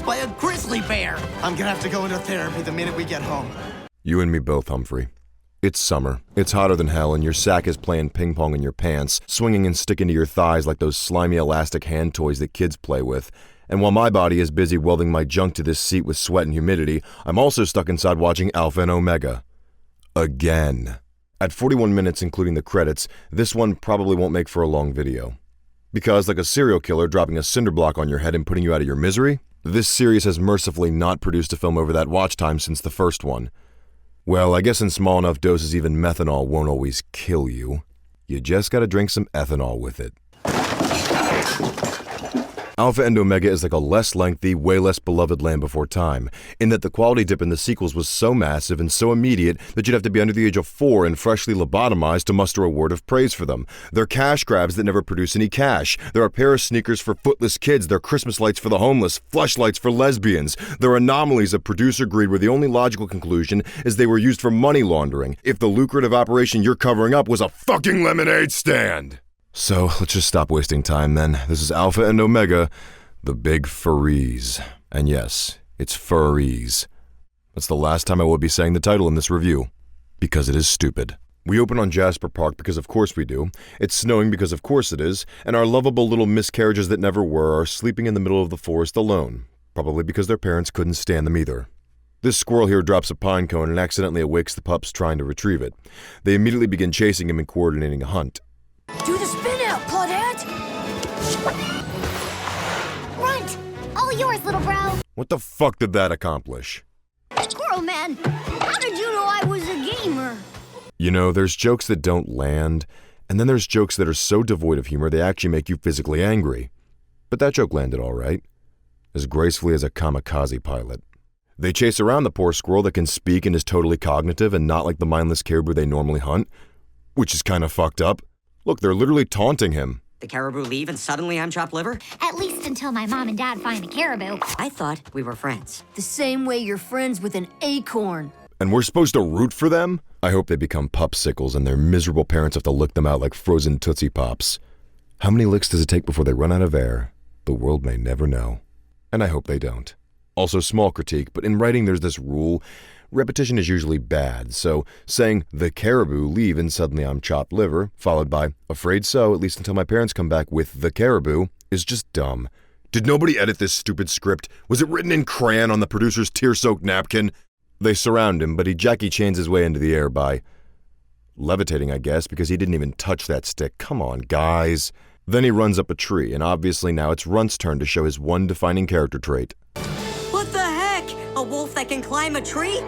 by a grizzly bear. I'm gonna have to go into therapy the minute we get home. You and me both, Humphrey. It's summer. It's hotter than hell, and your sack is playing ping pong in your pants, swinging and sticking to your thighs like those slimy elastic hand toys that kids play with. And while my body is busy welding my junk to this seat with sweat and humidity, I'm also stuck inside watching Alpha and Omega. Again. At 41 minutes including the credits, this one probably won't make for a long video. Because, like a serial killer dropping a cinder block on your head and putting you out of your misery, this series has mercifully not produced a film over that watch time since the first one. Well, I guess in small enough doses even methanol won't always kill you. You just gotta drink some ethanol with it. Alpha and Omega is like a less lengthy, way less beloved Land Before Time, in that the quality dip in the sequels was so massive and so immediate that you'd have to be under the age of 4 and freshly lobotomized to muster a word of praise for them. They're cash grabs that never produce any cash. They're a pair of sneakers for footless kids. They're Christmas lights for the homeless, fleshlights for lesbians. They're anomalies of producer greed where the only logical conclusion is they were used for money laundering, if the lucrative operation you're covering up was a fucking lemonade stand. So, let's just stop wasting time then. This is Alpha and Omega, the big furries. And yes, it's furries. That's the last time I will be saying the title in this review, because it is stupid. We open on Jasper Park because of course we do, it's snowing because of course it is, and our lovable little miscarriages that never were are sleeping in the middle of the forest alone, probably because their parents couldn't stand them either. This squirrel here drops a pine cone and accidentally awakes the pups trying to retrieve it. They immediately begin chasing him and coordinating a hunt. Do the spin out, Claudette! Runt! All yours, little bro. What the fuck did that accomplish? Squirrel Man, how did you know I was a gamer? You know, there's jokes that don't land, and then there's jokes that are so devoid of humor they actually make you physically angry. But that joke landed all right, as gracefully as a kamikaze pilot. They chase around the poor squirrel that can speak and is totally cognitive and not like the mindless caribou they normally hunt, which is kind of fucked up. Look, they're literally taunting him. The caribou leave and suddenly I'm chopped liver? At least until my mom and dad find the caribou. I thought we were friends. The same way you're friends with an acorn. And we're supposed to root for them? I hope they become popsicles and their miserable parents have to lick them out like frozen Tootsie Pops. How many licks does it take before they run out of air? The world may never know. And I hope they don't. Also, small critique, but in writing there's this rule. Repetition is usually bad, so saying, the caribou leave and suddenly I'm chopped liver, followed by, afraid so, at least until my parents come back with the caribou, is just dumb. Did nobody edit this stupid script? Was it written in crayon on the producer's tear-soaked napkin? They surround him, but he Jackie Chains his way into the air by levitating, I guess, because he didn't even touch that stick. Come on, guys. Then he runs up a tree, and obviously now it's Runt's turn to show his one defining character trait. What the heck? A wolf that can climb a tree?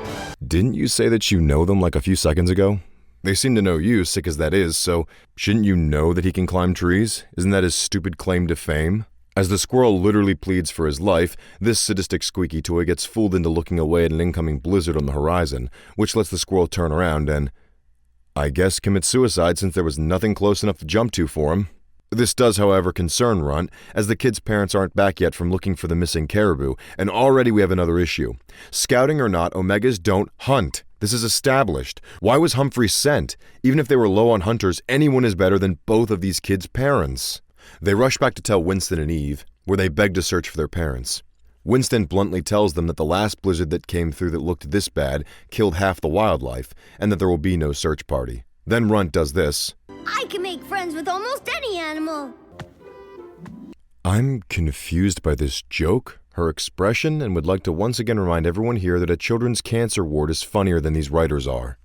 Didn't you say that you know them like a few seconds ago? They seem to know you, sick as that is, so shouldn't you know that he can climb trees? Isn't that his stupid claim to fame? As the squirrel literally pleads for his life, this sadistic squeaky toy gets fooled into looking away at an incoming blizzard on the horizon, which lets the squirrel turn around and, I guess, commit suicide since there was nothing close enough to jump to for him. This does, however, concern Runt, as the kid's parents aren't back yet from looking for the missing caribou, and already we have another issue. Scouting or not, Omegas don't hunt. This is established. Why was Humphrey sent? Even if they were low on hunters, anyone is better than both of these kids' parents. They rush back to tell Winston and Eve, where they beg to search for their parents. Winston bluntly tells them that the last blizzard that came through that looked this bad killed half the wildlife, and that there will be no search party. Then Runt does this. I can make friends with almost any animal. I'm confused by this joke, her expression, and would like to once again remind everyone here that a children's cancer ward is funnier than these writers are.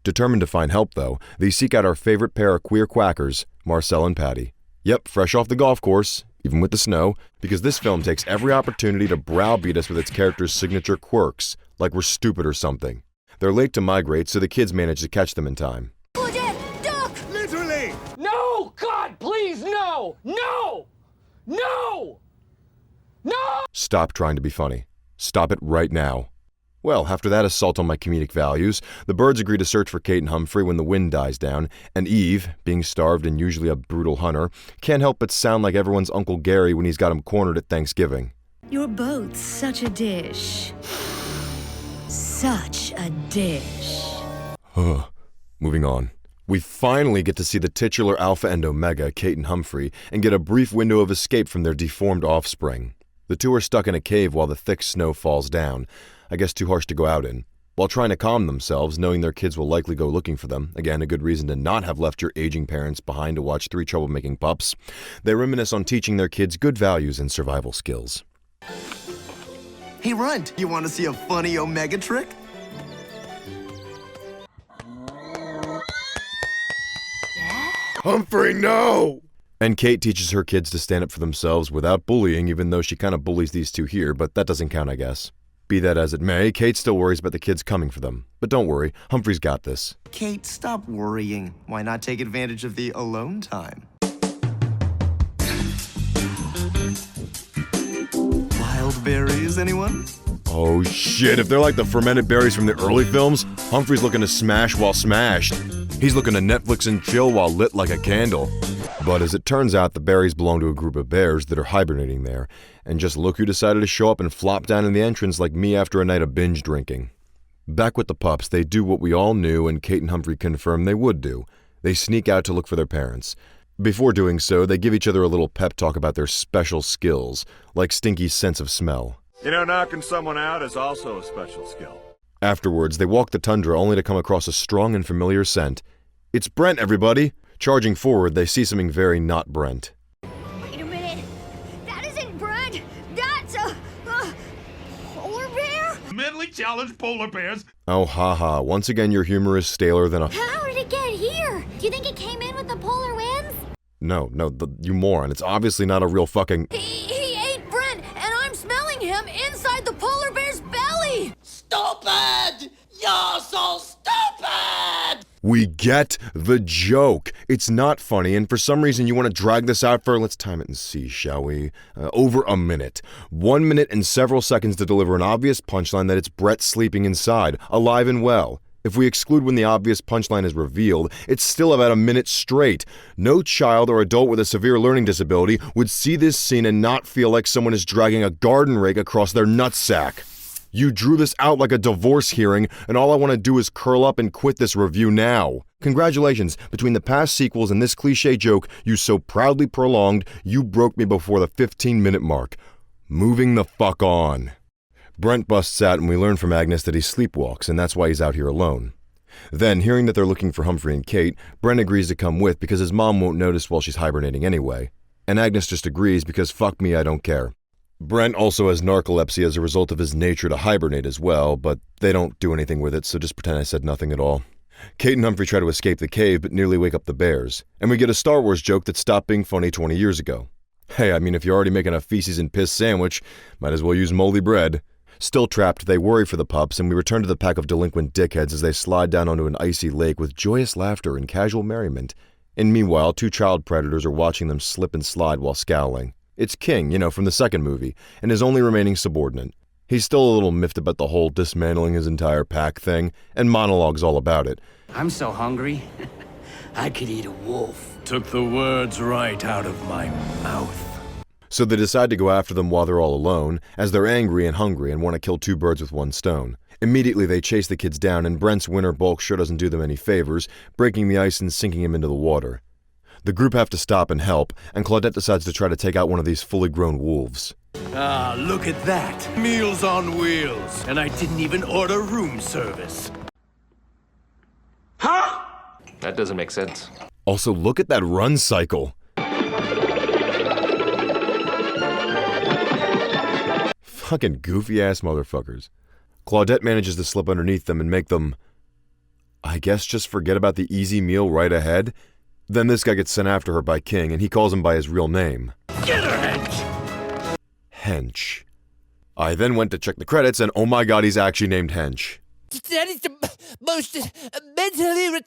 Determined to find help, though, they seek out our favorite pair of queer quackers, Marcel and Patty. Yep, fresh off the golf course, even with the snow, because this film takes every opportunity to browbeat us with its characters' signature quirks, like we're stupid or something. They're late to migrate, so the kids manage to catch them in time. Claudette, duck! Literally! No! God, please, no! No! No! No! Stop trying to be funny. Stop it right now. Well, after that assault on my comedic values, the birds agree to search for Kate and Humphrey when the wind dies down, and Eve, being starved and usually a brutal hunter, can't help but sound like everyone's Uncle Gary when he's got him cornered at Thanksgiving. You're both such a dish. Such a dish. Moving on. We finally get to see the titular Alpha and Omega, Kate and Humphrey, and get a brief window of escape from their deformed offspring. The two are stuck in a cave while the thick snow falls down, I guess too harsh to go out in. While trying to calm themselves, knowing their kids will likely go looking for them, again a good reason to not have left your aging parents behind to watch 3 troublemaking pups, they reminisce on teaching their kids good values and survival skills. Hey, Runt, you want to see a funny Omega trick? Humphrey, no! And Kate teaches her kids to stand up for themselves without bullying, even though she kind of bullies these two here, but that doesn't count, I guess. Be that as it may, Kate still worries about the kids coming for them. But don't worry, Humphrey's got this. Kate, stop worrying. Why not take advantage of the alone time? Wild berries, anyone? Oh shit, if they're like the fermented berries from the early films, Humphrey's looking to smash while smashed. He's looking to Netflix and chill while lit like a candle. But as it turns out, the berries belong to a group of bears that are hibernating there. And just look who decided to show up and flop down in the entrance like me after a night of binge drinking. Back with the pups, they do what we all knew and Kate and Humphrey confirm they would do. They sneak out to look for their parents. Before doing so, they give each other a little pep talk about their special skills, like Stinky's sense of smell. You know, knocking someone out is also a special skill. Afterwards, they walk the tundra only to come across a strong and familiar scent. It's Brent, everybody! Charging forward, they see something very not Brent. Wait a minute. That isn't Brent. That's a polar bear? Mentally challenged polar bears. Oh, haha. Once again, your humor is staler than a... How did it get here? Do you think it came in with the polar winds? No, you moron. It's obviously not a real fucking... He ate Brent, and I'm smelling him inside the polar bear's belly! Stupid! You're so stupid! We get the joke. It's not funny, and for some reason you want to drag this out for, let's time it and see, shall we? Over a minute. 1 minute and several seconds to deliver an obvious punchline that it's Brett sleeping inside, alive and well. If we exclude when the obvious punchline is revealed, it's still about a minute straight. No child or adult with a severe learning disability would see this scene and not feel like someone is dragging a garden rake across their nutsack. You drew this out like a divorce hearing, and all I want to do is curl up and quit this review now. Congratulations, between the past sequels and this cliche joke you so proudly prolonged, you broke me before the 15-minute mark. Moving the fuck on. Brent busts out and we learn from Agnes that he sleepwalks, and that's why he's out here alone. Then, hearing that they're looking for Humphrey and Kate, Brent agrees to come with because his mom won't notice while she's hibernating anyway. And Agnes just agrees because fuck me, I don't care. Brent also has narcolepsy as a result of his nature to hibernate as well, but they don't do anything with it, so just pretend I said nothing at all. Kate and Humphrey try to escape the cave but nearly wake up the bears, and we get a Star Wars joke that stopped being funny 20 years ago. Hey, I mean, if you're already making a feces and piss sandwich, might as well use moldy bread. Still trapped, they worry for the pups, and we return to the pack of delinquent dickheads as they slide down onto an icy lake with joyous laughter and casual merriment. And meanwhile, 2 child predators are watching them slip and slide while scowling. It's King, from the second movie, and his only remaining subordinate. He's still a little miffed about the whole dismantling his entire pack thing, and monologues all about it. I'm so hungry, I could eat a wolf. Took the words right out of my mouth. So they decide to go after them while they're all alone, as they're angry and hungry and want to kill 2 birds with 1 stone. Immediately they chase the kids down, and Brent's winter bulk sure doesn't do them any favors, breaking the ice and sinking him into the water. The group have to stop and help, and Claudette decides to try to take out one of these fully grown wolves. Ah, look at that. Meals on wheels. And I didn't even order room service. Huh? That doesn't make sense. Also, look at that run cycle. Fucking goofy-ass motherfuckers. Claudette manages to slip underneath them and make them, I guess, just forget about the easy meal right ahead. Then this guy gets sent after her by King, and he calls him by his real name. Get her, Hench! Hench. I then went to check the credits, and oh my god, he's actually named Hench. That is the most mentally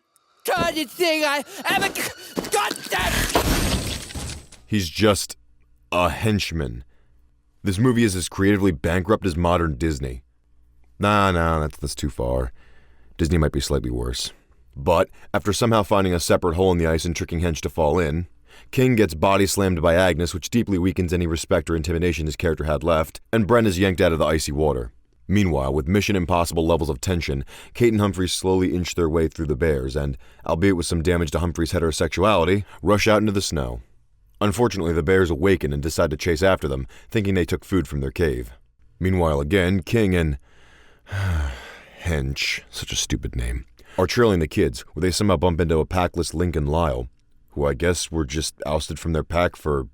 retarded thing I ever got that. He's just a henchman. This movie is as creatively bankrupt as modern Disney. Nah, that's too far. Disney might be slightly worse. But, after somehow finding a separate hole in the ice and tricking Hench to fall in, King gets body slammed by Agnes, which deeply weakens any respect or intimidation his character had left, and Brent is yanked out of the icy water. Meanwhile, with Mission Impossible levels of tension, Kate and Humphrey slowly inch their way through the bears and, albeit with some damage to Humphrey's heterosexuality, rush out into the snow. Unfortunately, the bears awaken and decide to chase after them, thinking they took food from their cave. Meanwhile, again, King and Hench, such a stupid name, are trailing the kids, where they somehow bump into a packless Link and Lyle, who I guess were just ousted from their pack for...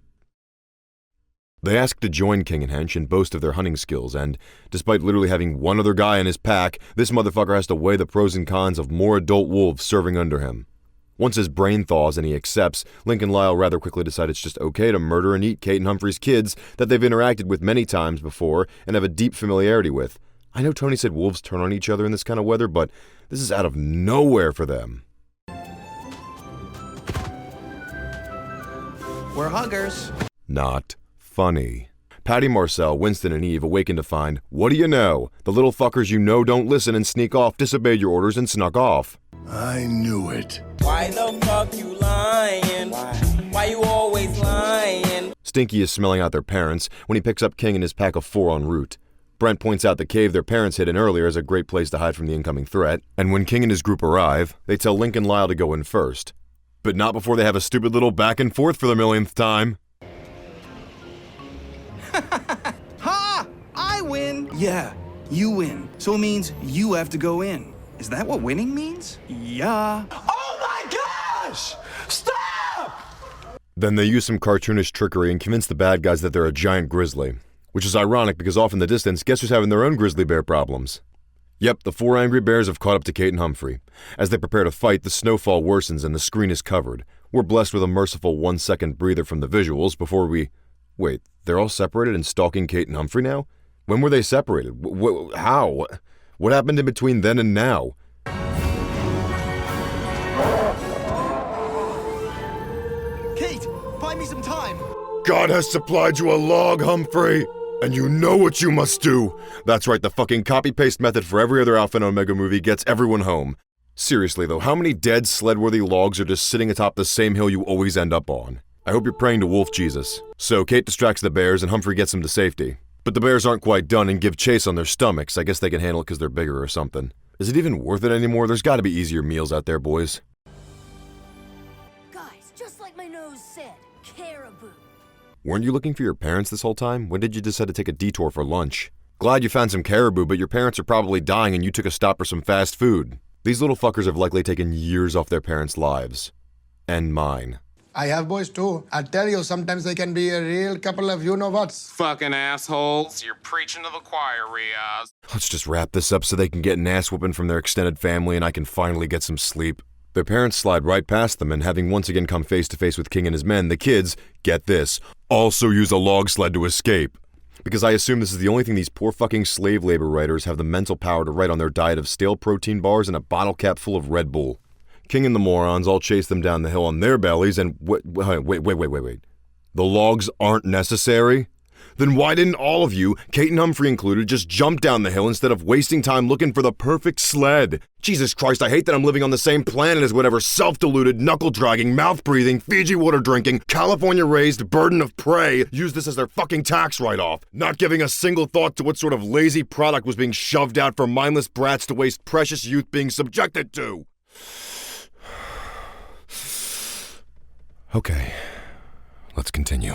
They ask to join King and Hench and boast of their hunting skills, and despite literally having one other guy in his pack, this motherfucker has to weigh the pros and cons of more adult wolves serving under him. Once his brain thaws and he accepts, Link and Lyle rather quickly decide it's just okay to murder and eat Kate and Humphrey's kids that they've interacted with many times before and have a deep familiarity with. I know Tony said wolves turn on each other in this kind of weather, but this is out of nowhere for them. We're huggers. Not funny. Patty, Marcel, Winston, and Eve awaken to find, what do you know? The little fuckers you know don't listen and sneak off, disobeyed your orders, and snuck off. I knew it. Why the fuck you lying? Why you always lying? Stinky is smelling out their parents when he picks up King and his pack of 4 en route. Brent points out the cave their parents hid in earlier as a great place to hide from the incoming threat, and when King and his group arrive, they tell Link and Lyle to go in first. But not before they have a stupid little back and forth for the millionth time. Ha! I win! Yeah, you win. So it means you have to go in. Is that what winning means? Yeah. Oh my gosh! Stop! Then they use some cartoonish trickery and convince the bad guys that they're a giant grizzly. Which is ironic because off in the distance, guess who's having their own grizzly bear problems? Yep, the 4 angry bears have caught up to Kate and Humphrey. As they prepare to fight, the snowfall worsens and the screen is covered. We're blessed with a merciful 1-second breather from the visuals before we... Wait, they're all separated and stalking Kate and Humphrey now? When were they separated? How? What happened in between then and now? Kate, buy me some time. God has supplied you a log, Humphrey! And you know what you must do! That's right, the fucking copy-paste method for every other Alpha and Omega movie gets everyone home. Seriously though, how many dead sled-worthy logs are just sitting atop the same hill you always end up on? I hope you're praying to Wolf Jesus. So Kate distracts the bears and Humphrey gets them to safety. But the bears aren't quite done and give chase on their stomachs. I guess they can handle it because they're bigger or something. Is it even worth it anymore? There's gotta be easier meals out there, boys. Guys, just like my nose said, caribou. Weren't you looking for your parents this whole time? When did you decide to take a detour for lunch? Glad you found some caribou, but your parents are probably dying and you took a stop for some fast food. These little fuckers have likely taken years off their parents' lives. And mine. I have boys too. I tell you, sometimes they can be a real couple of you-know-whats. Fucking assholes. You're preaching to the choir, Riaz. Let's just wrap this up so they can get an ass whooping from their extended family and I can finally get some sleep. Their parents slide right past them, and having once again come face to face with King and his men, the kids, get this, also use a log sled to escape. Because I assume this is the only thing these poor fucking slave labor writers have the mental power to write on their diet of stale protein bars and a bottle cap full of Red Bull. King and the morons all chase them down the hill on their bellies and wait. The logs aren't necessary? Then why didn't all of you, Kate and Humphrey included, just jump down the hill instead of wasting time looking for the perfect sled? Jesus Christ, I hate that I'm living on the same planet as whatever self-deluded, knuckle-dragging, mouth-breathing, Fiji water-drinking, California-raised burden of prey use this as their fucking tax write-off, not giving a single thought to what sort of lazy product was being shoved out for mindless brats to waste precious youth being subjected to. Okay, let's continue.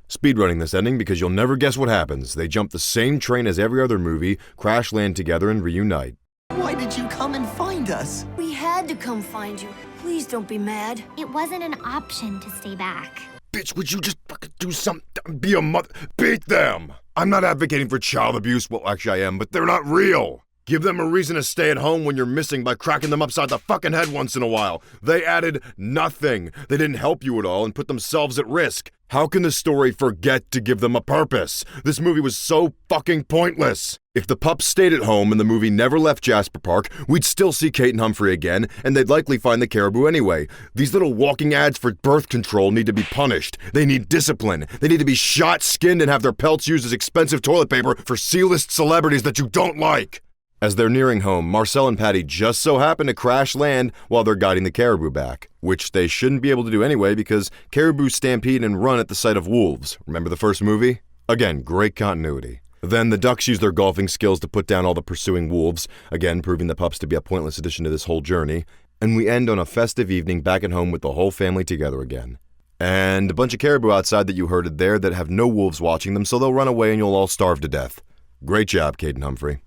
Speedrunning this ending because you'll never guess what happens. They jump the same train as every other movie, crash land together, and reunite. Why did you come and find us? We had to come find you. Please don't be mad. It wasn't an option to stay back. Bitch, would you just fucking do something? Be a mother. Beat them! I'm not advocating for child abuse. Well, actually I am, but they're not real. Give them a reason to stay at home when you're missing by cracking them upside the fucking head once in a while. They added nothing. They didn't help you at all and put themselves at risk. How can the story forget to give them a purpose? This movie was so fucking pointless. If the pups stayed at home and the movie never left Jasper Park, we'd still see Kate and Humphrey again, and they'd likely find the caribou anyway. These little walking ads for birth control need to be punished. They need discipline. They need to be shot, skinned, and have their pelts used as expensive toilet paper for C-list celebrities that you don't like. As they're nearing home, Marcel and Patty just so happen to crash land while they're guiding the caribou back, which they shouldn't be able to do anyway because caribou stampede and run at the sight of wolves. Remember the first movie? Again, great continuity. Then the ducks use their golfing skills to put down all the pursuing wolves, again proving the pups to be a pointless addition to this whole journey, and we end on a festive evening back at home with the whole family together again. And a bunch of caribou outside that you herded there that have no wolves watching them, so they'll run away and you'll all starve to death. Great job, Caden Humphrey.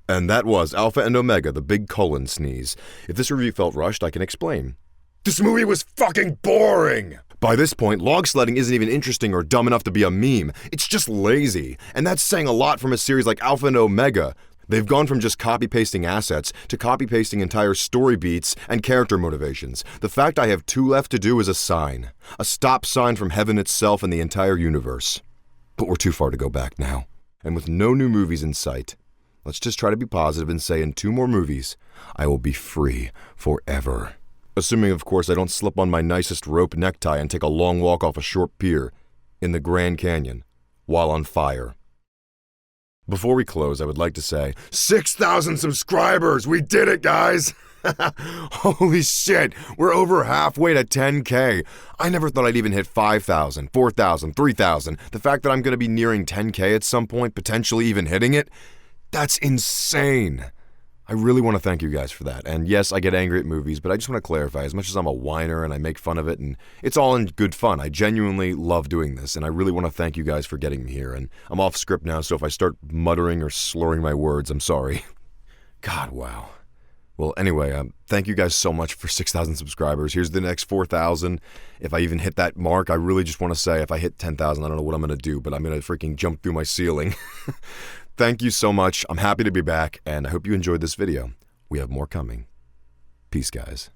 And that was Alpha and Omega, the big colon sneeze. If this review felt rushed, I can explain. This movie was fucking boring! By this point, log sledding isn't even interesting or dumb enough to be a meme. It's just lazy. And that's saying a lot from a series like Alpha and Omega. They've gone from just copy-pasting assets to copy-pasting entire story beats and character motivations. The fact I have 2 left to do is a sign. A stop sign from heaven itself and the entire universe. But we're too far to go back now. And with no new movies in sight, let's just try to be positive and say in 2 more movies, I will be free forever. Assuming, of course, I don't slip on my nicest rope necktie and take a long walk off a short pier in the Grand Canyon while on fire. Before we close, I would like to say, 6,000 subscribers! We did it, guys! Holy shit, we're over halfway to 10K. I never thought I'd even hit 5,000, 4,000, 3,000. The fact that I'm going to be nearing 10K at some point, potentially even hitting it, that's insane. I really want to thank you guys for that. And yes, I get angry at movies, but I just want to clarify, as much as I'm a whiner and I make fun of it, and it's all in good fun, I genuinely love doing this, and I really want to thank you guys for getting me here. And I'm off script now, so if I start muttering or slurring my words, I'm sorry. God, wow. Well, anyway, thank you guys so much for 6,000 subscribers. Here's the next 4,000. If I even hit that mark, I really just want to say, if I hit 10,000, I don't know what I'm going to do, but I'm going to freaking jump through my ceiling. Thank you so much. I'm happy to be back, and I hope you enjoyed this video. We have more coming. Peace, guys.